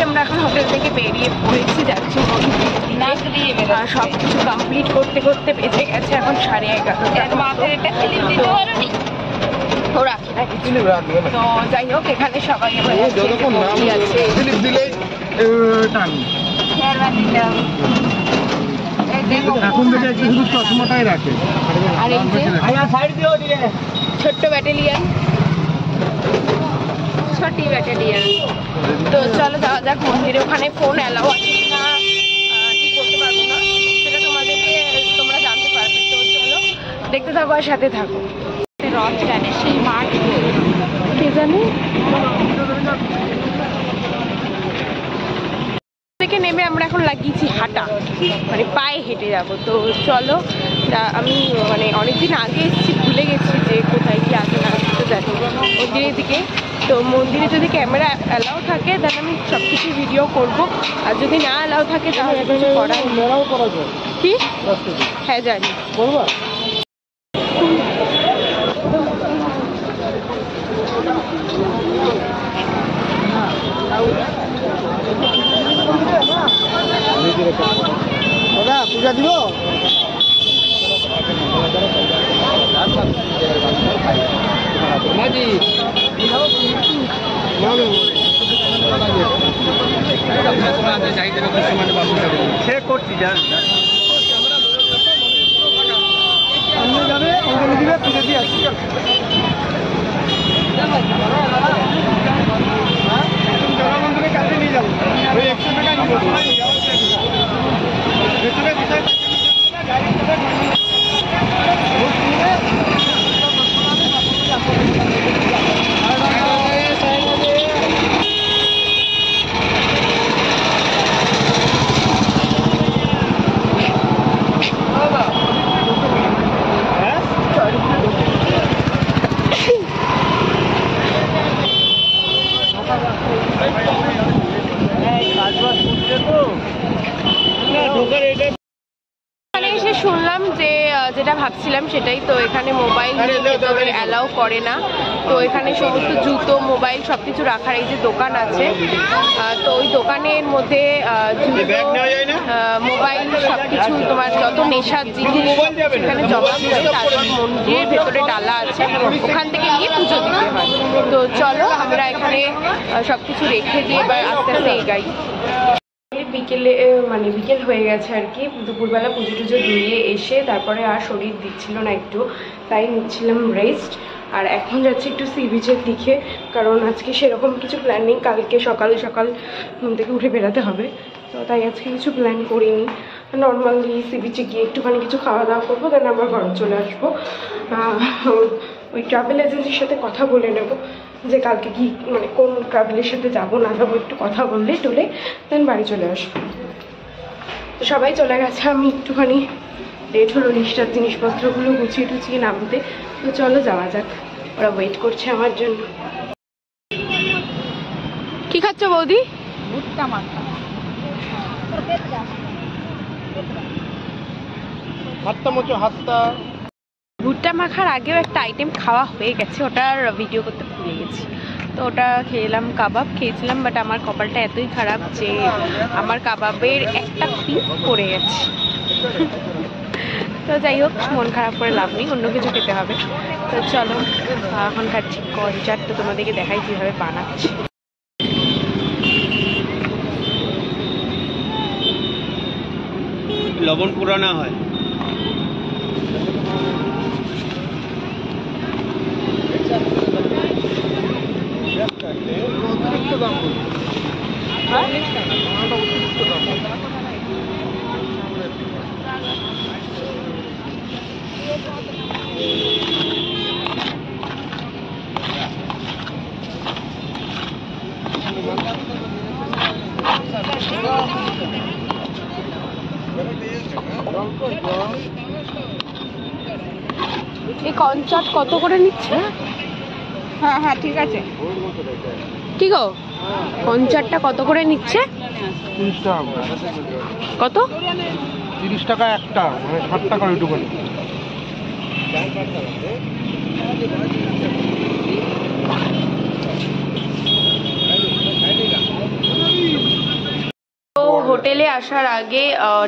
আমরা এখন হোটেল থেকে বেরিয়ে পড়েছি, যাচ্ছি সব কিছু কমপ্লিট করতে করতে বেজে গেছে এখন 11:30। তো যাই হোক, এখানে সবাই এখন থেকে শুধু চশমাটাই রাখে। আর এই যে ছোট্ট ব্যাটালিয়ান, ছোটি ব্যাটালিয়ান। তো চলো যাওয়া যাক মন্দিরে। ওখানে ফোন অ্যালাউ আছে না ঠিক করতে পারবো না, সেটা তোমরা জানতে পারবে। তো চলো দেখতে থাকো আর সাথে থাকো। রথ টানে সেই মাঠ কে জানে থেকে নেমে আমরা এখন লাগিয়েছি হাঁটা, মানে পায়ে হেঁটে যাব। তো চলো, আমি মানে অনেকদিন আগে এসেছি, ভুলে গেছি যে কোথায় কি আছে না তো জানি মন্দিরের দিকে। তো মন্দিরে যদি ক্যামেরা অ্যালাউ থাকে তাহলে আমি সব কিছু ভিডিও করব, আর যদি না অ্যালাউ থাকে তাহলে কিছু করা যায়। কি? হ্যাঁ জানি, বলবো। পূজা দিব সে করছি যাবে অঞ্জলি দিবে, পুজো দিয়ে আসছি। জগবন্ধুকে কাছে নিয়ে যাবো, ওই 100 টাকা নিবো। শুনলাম যে যেটা ভাবছিলাম সেটাই, তো এখানে মোবাইল ভেতরে অ্যালাউ করে না। তো এখানে সমস্ত জুতো, মোবাইল সবকিছু রাখার এই যে দোকান আছে, তো ওই দোকানের মধ্যে জুতো, মোবাইল সবকিছু তোমার যত নেশার জিনিস এখানে জমা করে তারপর মন্দিরের ভেতরে ডালা আছে, ওখান থেকে নিয়ে পুজো দিতে হয়। তো চলো আমরা এখানে সবকিছু রেখে দিয়ে এবার আস্তে আস্তে এগাই। বিকেলে মানে বিকেল হয়ে গেছে আর কি, দুপুরবেলা পুজো টুজো দিয়ে এসে তারপরে আর শরীর দিচ্ছিল না একটু, তাই নিচ্ছিলাম রেস্ট। আর এখন যাচ্ছি একটু সি বিচের দিকে, কারণ আজকে সেরকম কিছু প্ল্যান নেই, কালকে সকাল সকাল ঘুম থেকে উঠে বেরোতে হবে। তো তাই আজকে কিছু প্ল্যান করিনি, নর্মালি সি বিচে গিয়ে একটুখানি কিছু খাওয়া দাওয়া করবো, দেন আবার ঘরে চলে আসবো। ওই ট্রাভেল এজেন্সির সাথে কথা বলে নেব যে কালকে কি মানে কোন ট্রাভেলের সাথে যাবো না যাবো, একটু কথা বললে টলে দেন বাড়ি চলে আসবো। তো সবাই চলে গেছে, আমি একটুখানি লেট হলো নিষ্ঠার জিনিসপত্রগুলো গুছিয়ে টুছিয়ে নামতে। তো চলো যাওয়া যাক, ওরা ওয়েট করছে আমার জন্য। কি খাচ্ছ বৌদি? ভুট্টা মাখা। ভুট্টা মাখার আগেও একটা আইটেম খাওয়া হয়ে গেছে, ওটার ভিডিও করতে ভুলে গেছি। তো ওটা খেলাম, কাবাব খেয়েছিলাম, বাট আমার কপালটা এতই খারাপ যে আমার কাবাবের একটা পিস পড়ে গেছে। তো যাই হোক, মন খারাপ করে লাভ নেই, অন্য কিছু খেতে হবে। তো চলো এখন খাচ্ছি কনচাট, তো তোমাদেরকে দেখাই কীভাবে বানাচ্ছি। লবণ পুরানো হয়। এই কনচাট কত করে নিচ্ছে? হ্যাঁ হ্যাঁ ঠিক আছে। কি গো, কনচাটটা কত করে নিচ্ছে? কত? 30 টাকা একটা, মানে 60 টাকা ওইটুকুনি। তো হোটেলে আসার আগে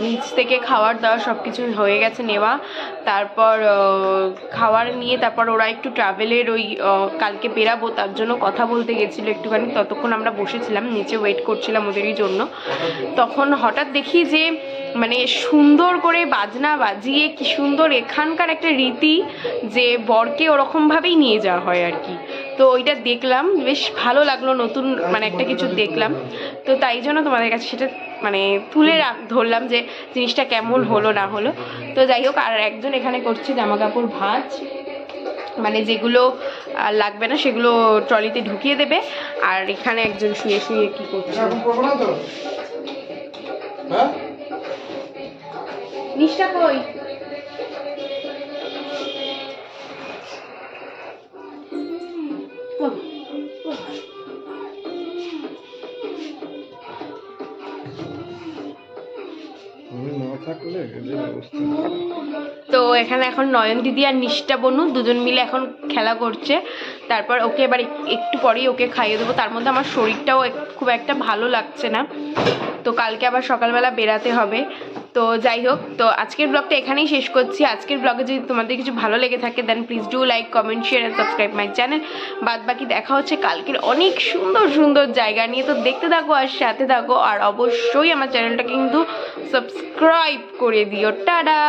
নিচ থেকে খাবার দাওয়া সব কিছু হয়ে গেছে নেওয়া, তারপর খাবার নিয়ে তারপর ওরা একটু ট্রাভেলের ওই কালকে বেরাবো তার জন্য কথা বলতে গেছিলো একটুখানি, ততক্ষণ আমরা বসেছিলাম নিচে ওয়েট করছিলাম ওদেরই জন্য। তখন হঠাৎ দেখি যে মানে সুন্দর করে বাজনা বাজিয়ে কি সুন্দর এখানকার একটা রীতি যে বরকে ওরকমভাবেই নিয়ে যাওয়া হয় আর কি। তো ওইটা দেখলাম, বেশ ভালো লাগলো, নতুন মানে একটা কিছু দেখলাম। তো তাই জন্য তোমাদের কাছে সেটা মানে তুলে ধরলাম যে জিনিসটা কেমন হলো না হলো। তো যাই হোক, আর একজন এখানে করছে জামা কাপড় ভাঁজ, মানে যেগুলো লাগবে না সেগুলো ট্রলিতে ঢুকিয়ে দেবে। আর এখানে একজন শুয়ে শুয়ে কি করছে, নিষ্ঠা কই? তো এখানে এখন নয়ন দিদি আর নিষ্ঠা বনু দুজন মিলে এখন খেলা করছে। তারপর ওকে এবার একটু পরেই ওকে খাইয়ে দেবো। তার মধ্যে আমার শরীরটাও খুব একটা ভালো লাগছে না, তো কালকে আবার সকালবেলা বেরাতে হবে। তো যাই হোক, তো আজকের ব্লগটা এখানেই শেষ করছি। আজকের ব্লগে যদি তোমাদের কিছু ভালো লেগে থাকে then please do like, comment, share and subscribe my channel. বাদ বাকি দেখা হচ্ছে কালকের অনেক সুন্দর সুন্দর জায়গা নিয়ে। তো দেখতে থাকো আর সাথে থাকো, আর অবশ্যই আমার চ্যানেলটাকে কিন্তু সাবস্ক্রাইব করে দিও। টাটা।